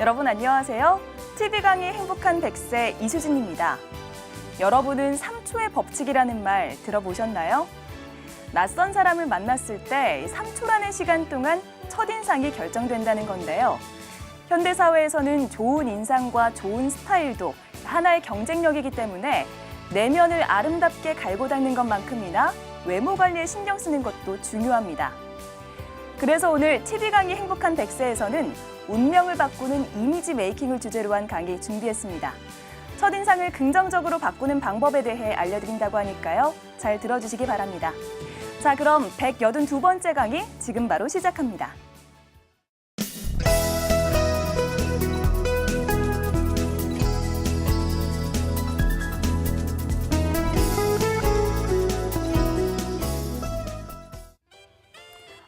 여러분 안녕하세요. TV 강의 행복한 100세 이수진입니다. 여러분은 3초의 법칙이라는 말 들어보셨나요? 낯선 사람을 만났을 때 3초라는 시간 동안 첫인상이 결정된다는 건데요. 현대사회에서는 좋은 인상과 좋은 스타일도 하나의 경쟁력이기 때문에 내면을 아름답게 갈고 닦는 것만큼이나 외모 관리에 신경 쓰는 것도 중요합니다. 그래서 오늘 TV 강의 행복한 100세에서는 운명을 바꾸는 이미지 메이킹을 주제로 한 강의 준비했습니다. 첫인상을 긍정적으로 바꾸는 방법에 대해 알려드린다고 하니까요. 잘 들어주시기 바랍니다. 자, 그럼 182번째 강의 지금 바로 시작합니다.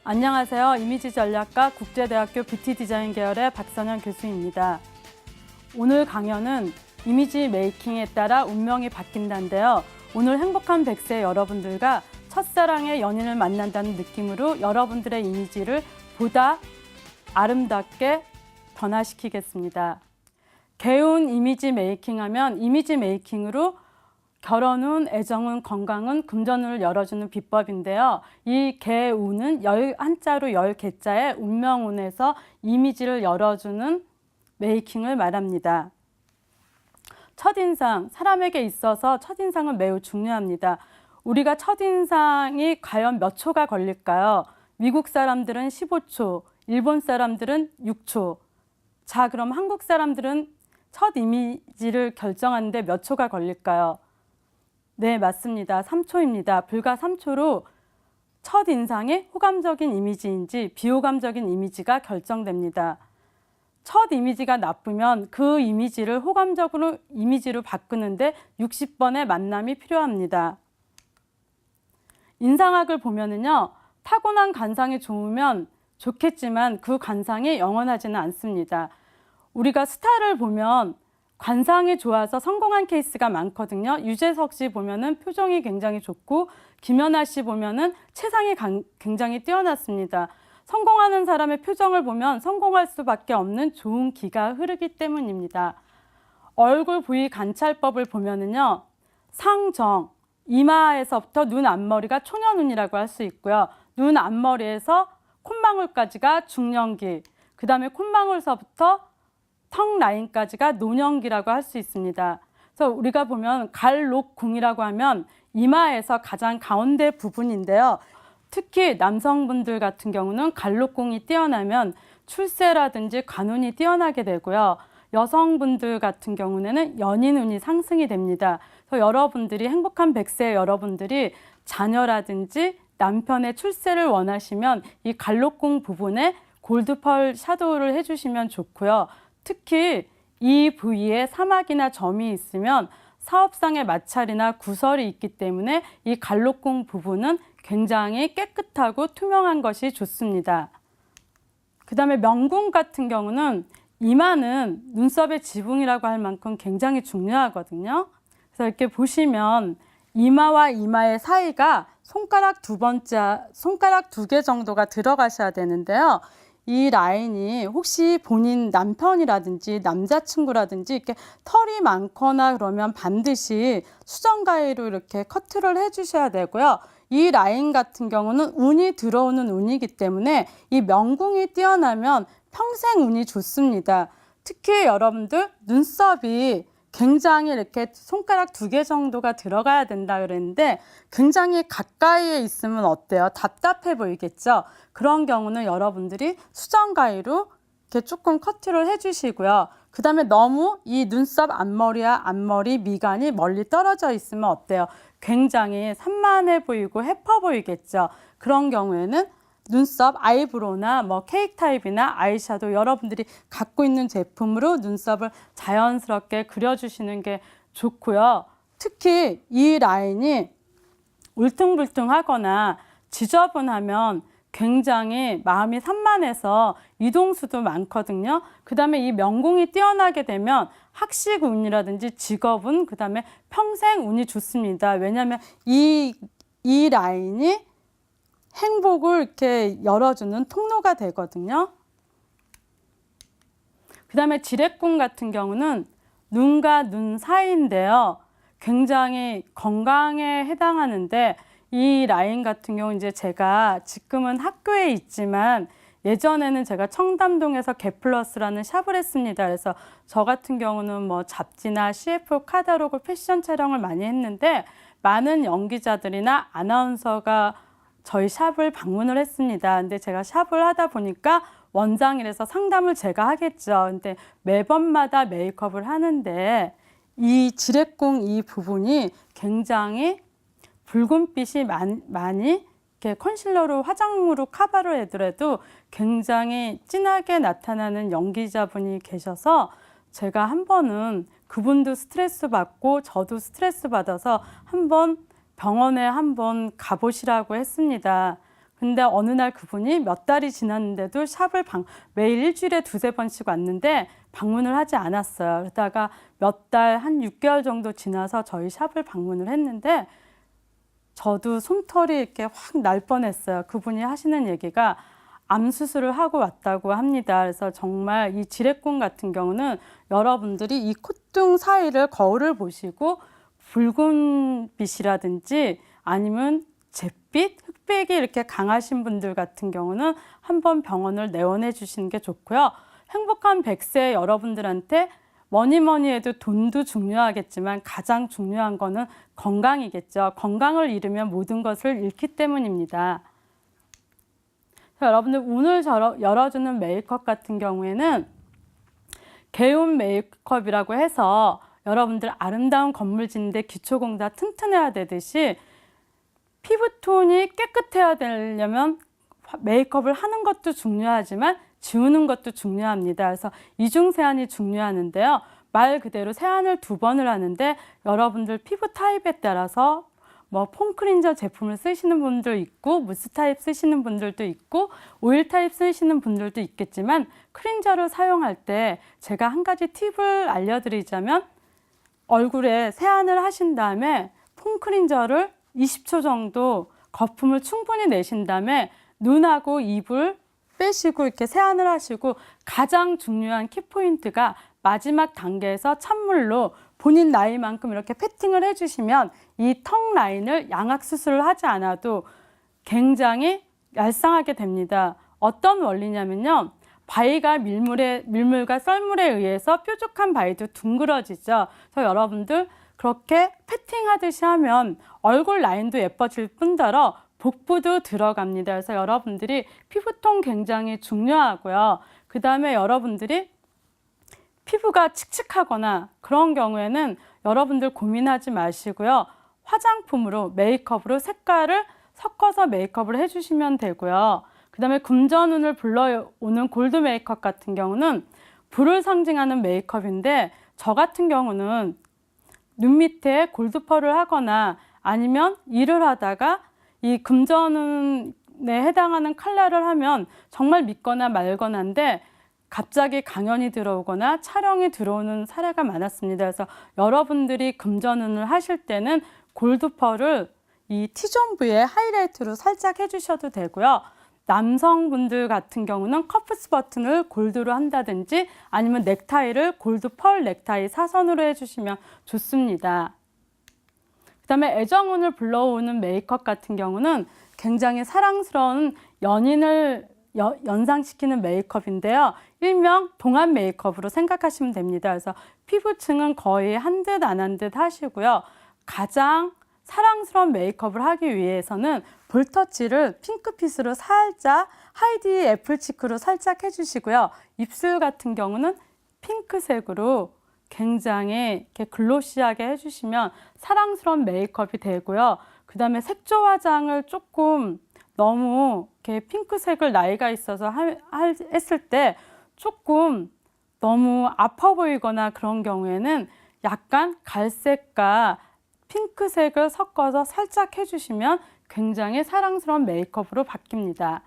안녕하세요. 이미지 전략과 국제대학교 뷰티 디자인 계열의 박선현 교수입니다. 오늘 강연은 이미지 메이킹에 따라 운명이 바뀐다인데요. 오늘 행복한 100세 여러분들과 첫사랑의 연인을 만난다는 느낌으로 여러분들의 이미지를 보다 아름답게 변화시키겠습니다. 개운 이미지 메이킹 하면 이미지 메이킹으로 결혼운, 애정운, 건강운, 금전운을 열어주는 비법인데요. 이 개운은 한자로 10개자의 운명운에서 이미지를 열어주는 메이킹을 말합니다. 첫인상, 사람에게 있어서 첫인상은 매우 중요합니다. 우리가 첫인상이 과연 몇 초가 걸릴까요? 미국 사람들은 15초, 일본 사람들은 6초. 자, 그럼 한국 사람들은 첫 이미지를 결정하는데 몇 초가 걸릴까요? 네, 맞습니다. 3초입니다. 불과 3초로 첫인상이 호감적인 이미지인지 비호감적인 이미지가 결정됩니다. 첫 이미지가 나쁘면 그 이미지를 호감적으로 이미지로 바꾸는데 60번의 만남이 필요합니다. 인상학을 보면은요, 타고난 관상이 좋으면 좋겠지만 그 관상이 영원하지는 않습니다. 우리가 스타를 보면 관상이 좋아서 성공한 케이스가 많거든요. 유재석 씨 보면은 표정이 굉장히 좋고 김연아 씨 보면은 체상이 굉장히 뛰어났습니다. 성공하는 사람의 표정을 보면 성공할 수밖에 없는 좋은 기가 흐르기 때문입니다. 얼굴 부위 관찰법을 보면은요, 상정, 이마에서부터 눈 앞머리가 초년운이라고 할 수 있고요. 눈 앞머리에서 콧망울까지가 중년기, 그 다음에 콧망울서부터 턱 라인까지가 노년기라고 할 수 있습니다. 그래서 우리가 보면 갈록궁이라고 하면 이마에서 가장 가운데 부분인데요. 특히 남성분들 같은 경우는 갈록궁이 뛰어나면 출세라든지 관운이 뛰어나게 되고요. 여성분들 같은 경우에는 연인운이 상승이 됩니다. 그래서 여러분들이 행복한 100세 여러분들이 자녀라든지 남편의 출세를 원하시면 이 갈록궁 부분에 골드펄 샤도우를 해주시면 좋고요. 특히 이 부위에 사막이나 점이 있으면 사업상의 마찰이나 구설이 있기 때문에 이 갈록궁 부분은 굉장히 깨끗하고 투명한 것이 좋습니다. 그 다음에 명궁 같은 경우는 이마는 눈썹의 지붕이라고 할 만큼 굉장히 중요하거든요. 그래서 이렇게 보시면 이마와 이마의 사이가 손가락 2개 정도가 들어가셔야 되는데요. 이 라인이 혹시 본인 남편이라든지 남자친구라든지 이렇게 털이 많거나 그러면 반드시 수정 가위로 이렇게 커트를 해주셔야 되고요. 이 라인 같은 경우는 운이 들어오는 운이기 때문에 이 명궁이 뛰어나면 평생 운이 좋습니다. 특히 여러분들 눈썹이 굉장히 이렇게 손가락 2개 정도가 들어가야 된다 그랬는데 굉장히 가까이에 있으면 어때요? 답답해 보이겠죠? 그런 경우는 여러분들이 수정 가위로 이렇게 조금 커트를 해주시고요. 그 다음에 너무 이 눈썹 앞머리와 앞머리 미간이 멀리 떨어져 있으면 어때요? 굉장히 산만해 보이고 해퍼 보이겠죠? 그런 경우에는 눈썹 아이브로우나 뭐 케이크 타입이나 아이섀도우 여러분들이 갖고 있는 제품으로 눈썹을 자연스럽게 그려주시는 게 좋고요. 특히 이 라인이 울퉁불퉁하거나 지저분하면 굉장히 마음이 산만해서 이동수도 많거든요. 그 다음에 이 명궁이 뛰어나게 되면 학식 운이라든지 직업운, 그 다음에 평생 운이 좋습니다. 왜냐하면 이 라인이 행복을 이렇게 열어주는 통로가 되거든요. 그다음에 지렛궁 같은 경우는 눈과 눈 사이인데요. 굉장히 건강에 해당하는데 이 라인 같은 경우 이제 제가 지금은 학교에 있지만 예전에는 제가 청담동에서 게플러스라는 샵을 했습니다. 그래서 저 같은 경우는 뭐 잡지나 CF 카탈로그 패션 촬영을 많이 했는데 많은 연기자들이나 아나운서가 저희 샵을 방문을 했습니다. 근데 제가 샵을 하다 보니까 원장이라서 상담을 제가 하겠죠. 근데 매번마다 메이크업을 하는데 이 지렛궁 이 부분이 굉장히 붉은빛이 많이 이렇게 컨실러로 화장으로 커버를 해더라도 굉장히 진하게 나타나는 연기자분이 계셔서 제가 한 번은 그분도 스트레스 받고 저도 스트레스 받아서 한번 병원에 한번 가보시라고 했습니다. 근데 어느 날 그분이 몇 달이 지났는데도 샵을 매일 일주일에 2-3번씩 왔는데 방문을 하지 않았어요. 그러다가 몇 달, 한 6개월 정도 지나서 저희 샵을 방문을 했는데 저도 솜털이 이렇게 확 날 뻔했어요. 그분이 하시는 얘기가 암 수술을 하고 왔다고 합니다. 그래서 정말 이 지렛궁 같은 경우는 여러분들이 이 콧등 사이를 거울을 보시고 붉은 빛이라든지 아니면 잿빛, 흑백이 이렇게 강하신 분들 같은 경우는 한번 병원을 내원해 주시는 게 좋고요. 행복한 100세 여러분들한테 뭐니 해도 돈도 중요하겠지만 가장 중요한 거는 건강이겠죠. 건강을 잃으면 모든 것을 잃기 때문입니다. 여러분들 오늘 열어주는 메이크업 같은 경우에는 개운 메이크업이라고 해서 여러분들 아름다운 건물 짓는데 기초공사 튼튼해야 되듯이 피부톤이 깨끗해야 되려면 메이크업을 하는 것도 중요하지만 지우는 것도 중요합니다. 그래서 이중세안이 중요하는데요. 말 그대로 세안을 2번을 하는데 여러분들 피부 타입에 따라서 뭐 폼클린저 제품을 쓰시는 분들 있고 무스 타입 쓰시는 분들도 있고 오일 타입 쓰시는 분들도 있겠지만 클린저를 사용할 때 제가 한 가지 팁을 알려드리자면 얼굴에 세안을 하신 다음에 폼 클린저를 20초 정도 거품을 충분히 내신 다음에 눈하고 입을 빼시고 이렇게 세안을 하시고 가장 중요한 키포인트가 마지막 단계에서 찬물로 본인 나이만큼 이렇게 패팅을 해주시면 이 턱 라인을 양악 수술을 하지 않아도 굉장히 얄쌍하게 됩니다. 어떤 원리냐면요. 바위가 밀물과 썰물에 의해서 뾰족한 바위도 둥그러지죠. 그래서 여러분들 그렇게 패팅하듯이 하면 얼굴 라인도 예뻐질 뿐더러 복부도 들어갑니다. 그래서 여러분들이 피부톤 굉장히 중요하고요. 그 다음에 여러분들이 피부가 칙칙하거나 그런 경우에는 여러분들 고민하지 마시고요. 화장품으로 메이크업으로 색깔을 섞어서 메이크업을 해주시면 되고요. 그 다음에 금전운을 불러오는 골드 메이크업 같은 경우는 불을 상징하는 메이크업인데 저 같은 경우는 눈 밑에 골드 펄을 하거나 아니면 일을 하다가 이 금전운에 해당하는 컬러를 하면 정말 믿거나 말거나인데 갑자기 강연이 들어오거나 촬영이 들어오는 사례가 많았습니다. 그래서 여러분들이 금전운을 하실 때는 골드 펄을 이 T존 부위에 하이라이트로 살짝 해주셔도 되고요. 남성분들 같은 경우는 커프스 버튼을 골드로 한다든지 아니면 넥타이를 골드 펄 넥타이 사선으로 해주시면 좋습니다. 그 다음에 애정운을 불러오는 메이크업 같은 경우는 굉장히 사랑스러운 연인을 연상시키는 메이크업인데요. 일명 동안 메이크업으로 생각하시면 됩니다. 그래서 피부층은 거의 한 듯 안 한 듯 하시고요. 가장 사랑스러운 메이크업을 하기 위해서는 볼터치를 핑크빛으로 살짝 하이디 애플치크로 살짝 해주시고요. 입술 같은 경우는 핑크색으로 굉장히 이렇게 글로시하게 해주시면 사랑스러운 메이크업이 되고요. 그 다음에 색조 화장을 조금 너무 이렇게 핑크색을 나이가 있어서 했을 때 조금 너무 아파 보이거나 그런 경우에는 약간 갈색과 핑크색을 섞어서 살짝 해주시면 굉장히 사랑스러운 메이크업으로 바뀝니다.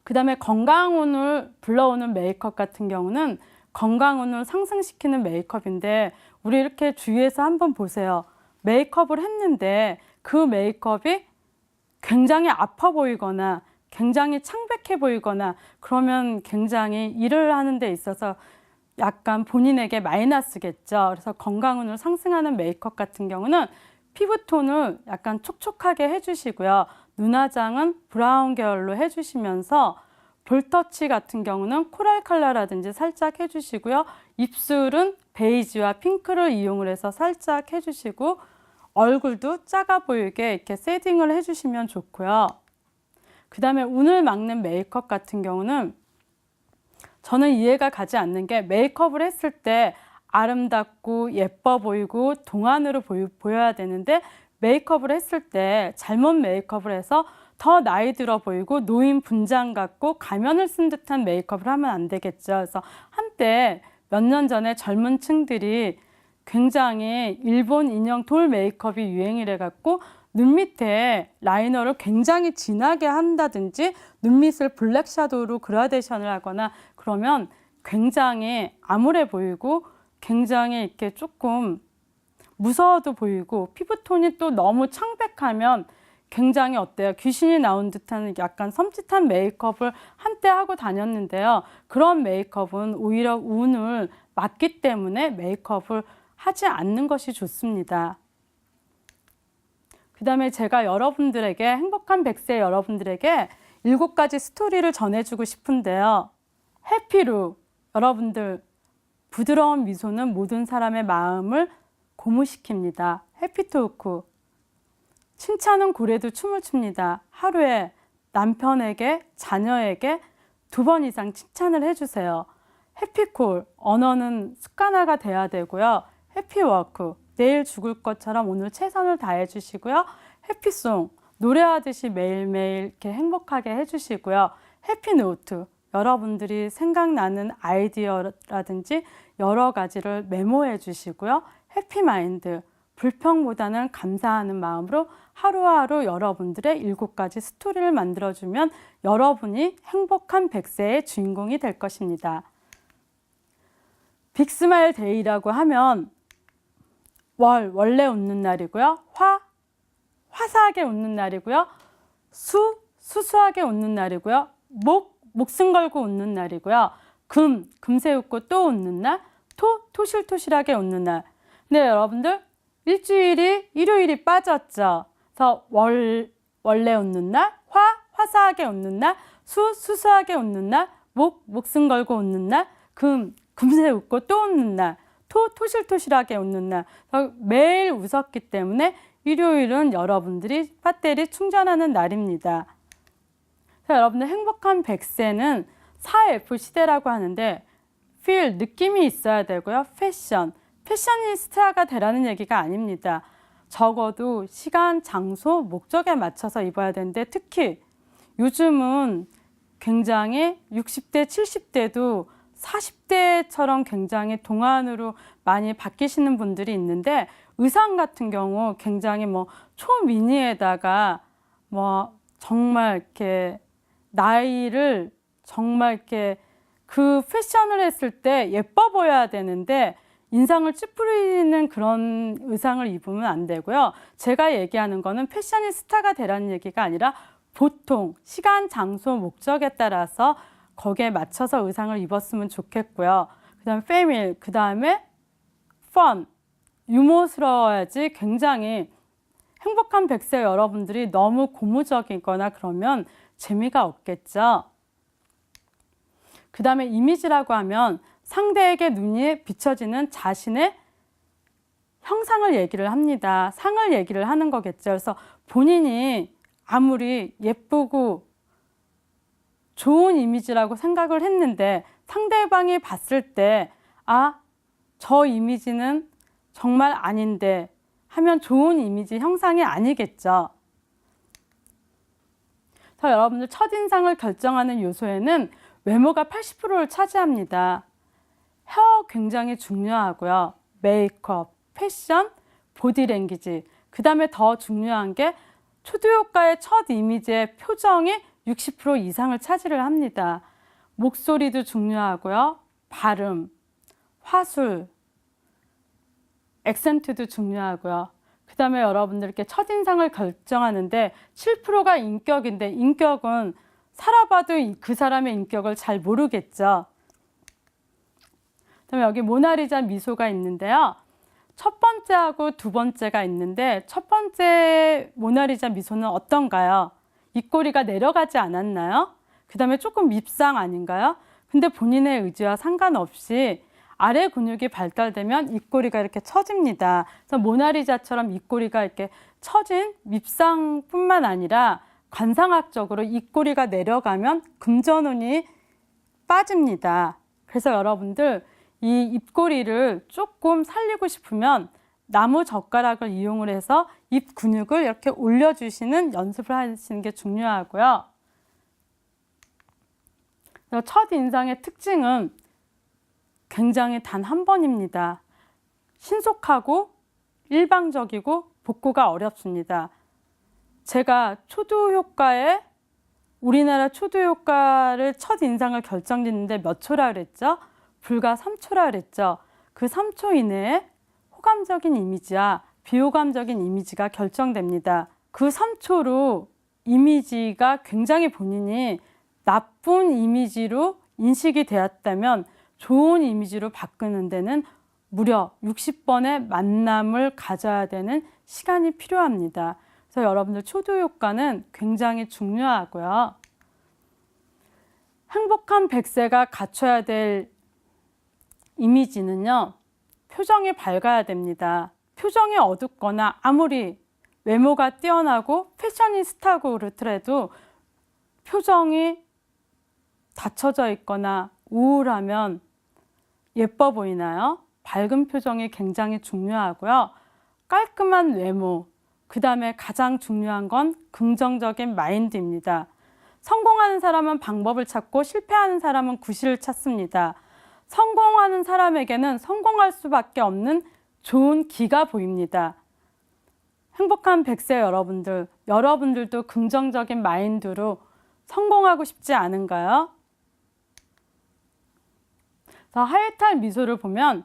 그 다음에 건강운을 불러오는 메이크업 같은 경우는 건강운을 상승시키는 메이크업인데 우리 이렇게 주위에서 한번 보세요. 메이크업을 했는데 그 메이크업이 굉장히 아파 보이거나 굉장히 창백해 보이거나 그러면 굉장히 일을 하는 데 있어서 약간 본인에게 마이너스겠죠. 그래서 건강운을 상승하는 메이크업 같은 경우는 피부톤을 약간 촉촉하게 해주시고요. 눈화장은 브라운 계열로 해주시면서 볼터치 같은 경우는 코랄 컬러라든지 살짝 해주시고요. 입술은 베이지와 핑크를 이용을 해서 살짝 해주시고 얼굴도 작아 보이게 이렇게 쉐딩을 해주시면 좋고요. 그 다음에 운을 막는 메이크업 같은 경우는 저는 이해가 가지 않는 게 메이크업을 했을 때 아름답고 예뻐 보이고 동안으로 보여야 되는데 메이크업을 했을 때 잘못 메이크업을 해서 더 나이 들어 보이고 노인 분장 같고 가면을 쓴 듯한 메이크업을 하면 안 되겠죠. 그래서 한때 몇 년 전에 젊은 층들이 굉장히 일본 인형 돌 메이크업이 유행이래 갖고 눈 밑에 라이너를 굉장히 진하게 한다든지 눈 밑을 블랙 샤도우로 그라데이션을 하거나 그러면 굉장히 암울해 보이고 굉장히 이렇게 조금 무서워도 보이고 피부톤이 또 너무 창백하면 굉장히 어때요? 귀신이 나온 듯한 약간 섬찟한 메이크업을 한때 하고 다녔는데요. 그런 메이크업은 오히려 운을 막기 때문에 메이크업을 하지 않는 것이 좋습니다. 그 다음에 제가 여러분들에게 행복한 100세 여러분들에게 7가지 스토리를 전해주고 싶은데요. 해피룩, 여러분들 부드러운 미소는 모든 사람의 마음을 고무시킵니다. 해피토크, 칭찬은 고래도 춤을 춥니다. 하루에 남편에게, 자녀에게 2번 이상 칭찬을 해주세요. 해피콜, 언어는 습관화가 돼야 되고요. 해피워크, 내일 죽을 것처럼 오늘 최선을 다해 주시고요. 해피송, 노래하듯이 매일매일 이렇게 행복하게 해주시고요. 해피노트, 여러분들이 생각나는 아이디어라든지 여러 가지를 메모해 주시고요. 해피마인드, 불평보다는 감사하는 마음으로 하루하루 여러분들의 7가지 스토리를 만들어주면 여러분이 행복한 100세의 주인공이 될 것입니다. 빅스마일 데이라고 하면 원래 웃는 날이고요. 화사하게 웃는 날이고요. 수수하게 웃는 날이고요. 목숨 걸고 웃는 날이고요. 금세 웃고 또 웃는 날, 토실토실하게 웃는 날. 근데 여러분들 일주일이 일요일이 빠졌죠. 그래서 원래 웃는 날, 화사하게 웃는 날, 수수하게 웃는 날, 목숨 걸고 웃는 날, 금세 웃고 또 웃는 날, 토실토실하게 웃는 날. 매일 웃었기 때문에 일요일은 여러분들이 배터리 충전하는 날입니다. 여러분들 행복한 100세는 4F 시대라고 하는데 feel, 느낌이 있어야 되고요. 패셔니스타가 되라는 얘기가 아닙니다. 적어도 시간, 장소, 목적에 맞춰서 입어야 되는데 특히 요즘은 굉장히 60대, 70대도 40대처럼 굉장히 동안으로 많이 바뀌시는 분들이 있는데 의상 같은 경우 굉장히 초미니에다가 정말 이렇게 나이를 정말 이렇게 그 패션을 했을 때 예뻐 보여야 되는데 인상을 찌푸리는 그런 의상을 입으면 안 되고요. 제가 얘기하는 거는 패셔니스타가 되라는 얘기가 아니라 보통 시간, 장소, 목적에 따라서 거기에 맞춰서 의상을 입었으면 좋겠고요. 그 다음에 패밀, 그 다음에 펀, 유머스러워야지. 굉장히 행복한 100세 여러분들이 너무 고무적이거나 그러면 재미가 없겠죠. 그 다음에 이미지라고 하면 상대에게 눈이 비춰지는 자신의 형상을 얘기를 합니다. 상을 얘기를 하는 거겠죠. 그래서 본인이 아무리 예쁘고 좋은 이미지라고 생각을 했는데 상대방이 봤을 때 저 이미지는 정말 아닌데 하면 좋은 이미지 형상이 아니겠죠. 그래서 여러분들 첫인상을 결정하는 요소에는 외모가 80%를 차지합니다. 헤어 굉장히 중요하고요. 메이크업, 패션, 보디랭귀지. 그 다음에 더 중요한 게 초두효과의 첫 이미지의 표정이 60% 이상을 차지를 합니다. 목소리도 중요하고요. 발음, 화술, 액센트도 중요하고요. 그 다음에 여러분들 이렇게 첫인상을 결정하는데 7%가 인격인데 인격은 살아봐도 그 사람의 인격을 잘 모르겠죠. 그다음에 여기 모나리자 미소가 있는데요. 첫 번째하고 두 번째가 있는데 첫 번째 모나리자 미소는 어떤가요? 입꼬리가 내려가지 않았나요? 그 다음에 조금 밉상 아닌가요? 근데 본인의 의지와 상관없이 아래 근육이 발달되면 입꼬리가 이렇게 처집니다. 그래서 모나리자처럼 입꼬리가 이렇게 처진 밉상뿐만 아니라 관상학적으로 입꼬리가 내려가면 금전운이 빠집니다. 그래서 여러분들 이 입꼬리를 조금 살리고 싶으면 나무 젓가락을 이용을 해서 입 근육을 이렇게 올려주시는 연습을 하시는 게 중요하고요. 첫 인상의 특징은 굉장히 단 한 번입니다. 신속하고 일방적이고 복구가 어렵습니다. 제가 초두 효과에 우리나라 초두 효과를 첫 인상을 결정짓는데 몇 초라 그랬죠? 불과 3초라 그랬죠. 그 3초 이내에 호감적인 이미지와 비호감적인 이미지가 결정됩니다. 그 3초로 이미지가 굉장히 본인이 나쁜 이미지로 인식이 되었다면 좋은 이미지로 바꾸는 데는 무려 60번의 만남을 가져야 되는 시간이 필요합니다. 그래서 여러분들 초두 효과는 굉장히 중요하고요. 행복한 100세가 갖춰야 될 이미지는요. 표정이 밝아야 됩니다. 표정이 어둡거나 아무리 외모가 뛰어나고 패셔니스타고 그렇더라도 표정이 닫혀져 있거나 우울하면 예뻐 보이나요? 밝은 표정이 굉장히 중요하고요. 깔끔한 외모, 그 다음에 가장 중요한 건 긍정적인 마인드입니다. 성공하는 사람은 방법을 찾고 실패하는 사람은 구실을 찾습니다. 성공하는 사람에게는 성공할 수밖에 없는 좋은 기가 보입니다. 행복한 100세 여러분들, 여러분들도 긍정적인 마인드로 성공하고 싶지 않은가요? 하회탈 미소를 보면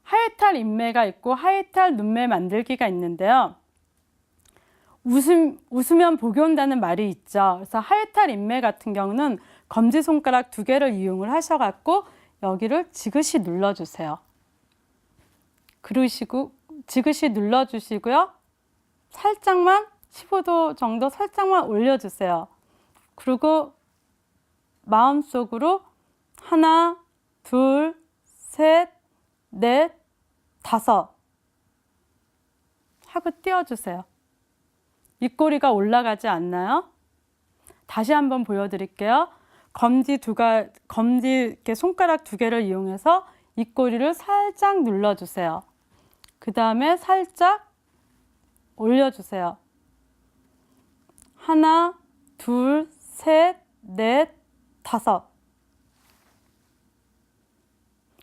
하회탈 인매가 있고 하회탈 눈매 만들기가 있는데요. 웃으면 복이 온다는 말이 있죠. 그래서 하회탈 인매 같은 경우는 검지손가락 2개를 이용을 하셔갖고 여기를 지그시 눌러주세요. 그러시고 지그시 눌러주시고요. 살짝만 15도 정도 살짝만 올려주세요. 그리고 마음속으로 하나, 둘, 셋, 넷, 다섯 하고 띄워주세요. 입꼬리가 올라가지 않나요? 다시 한번 보여드릴게요. 검지 이렇게 손가락 2개를 이용해서 입꼬리를 살짝 눌러주세요. 그 다음에 살짝 올려주세요. 하나, 둘, 셋, 넷, 다섯.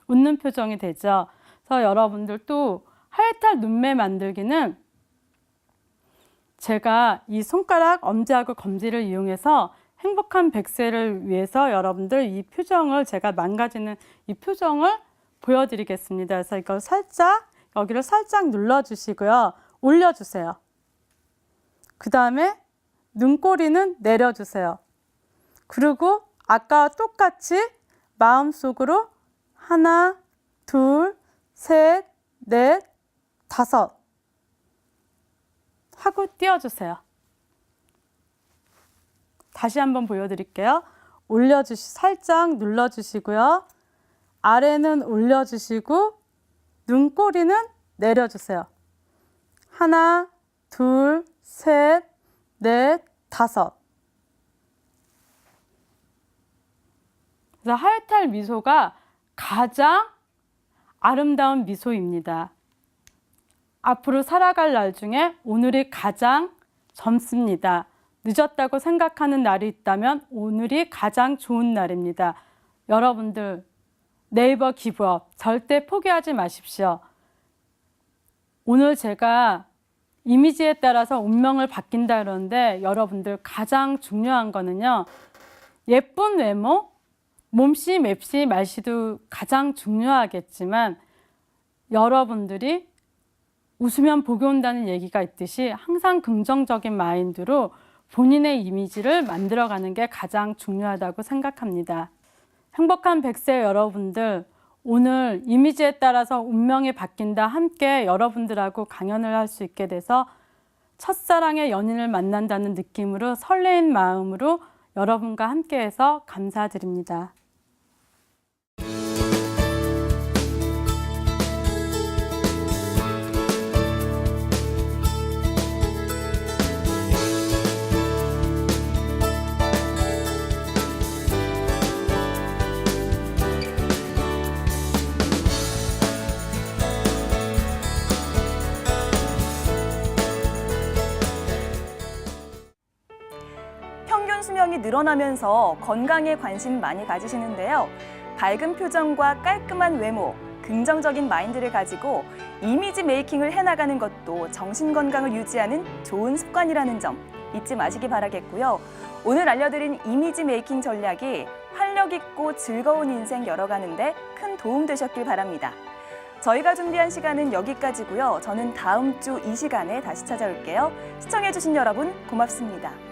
웃는 표정이 되죠. 그래서 여러분들 또 하회탈 눈매 만들기는 제가 이 손가락 엄지하고 검지를 이용해서 행복한 100세를 위해서 여러분들 이 표정을 제가 망가지는 이 표정을 보여드리겠습니다. 그래서 이걸 살짝 여기를 살짝 눌러주시고요. 올려주세요. 그 다음에 눈꼬리는 내려주세요. 그리고 아까와 똑같이 마음속으로 하나, 둘, 셋, 넷, 다섯 하고 띄워주세요. 다시 한번 보여드릴게요. 살짝 눌러주시고요. 아래는 올려주시고 눈꼬리는 내려주세요. 하나, 둘, 셋, 넷, 다섯. 그래서 하회탈 미소가 가장 아름다운 미소입니다. 앞으로 살아갈 날 중에 오늘이 가장 젊습니다. 늦었다고 생각하는 날이 있다면 오늘이 가장 좋은 날입니다. 여러분들 네이버 기브업 절대 포기하지 마십시오. 오늘 제가 이미지에 따라서 운명을 바뀐다 그러는데 여러분들 가장 중요한 거는요. 예쁜 외모, 몸씨, 맵씨, 말씨도 가장 중요하겠지만 여러분들이 웃으면 복이 온다는 얘기가 있듯이 항상 긍정적인 마인드로 본인의 이미지를 만들어가는 게 가장 중요하다고 생각합니다. 행복한 100세 여러분들, 오늘 이미지에 따라서 운명이 바뀐다 함께 여러분들하고 강연을 할 수 있게 돼서 첫사랑의 연인을 만난다는 느낌으로 설레인 마음으로 여러분과 함께해서 감사드립니다. 평균 수명이 늘어나면서 건강에 관심 많이 가지시는데요. 밝은 표정과 깔끔한 외모, 긍정적인 마인드를 가지고 이미지 메이킹을 해나가는 것도 정신 건강을 유지하는 좋은 습관이라는 점 잊지 마시기 바라겠고요. 오늘 알려드린 이미지 메이킹 전략이 활력 있고 즐거운 인생 열어가는데 큰 도움 되셨길 바랍니다. 저희가 준비한 시간은 여기까지고요. 저는 다음 주 이 시간에 다시 찾아올게요. 시청해주신 여러분 고맙습니다.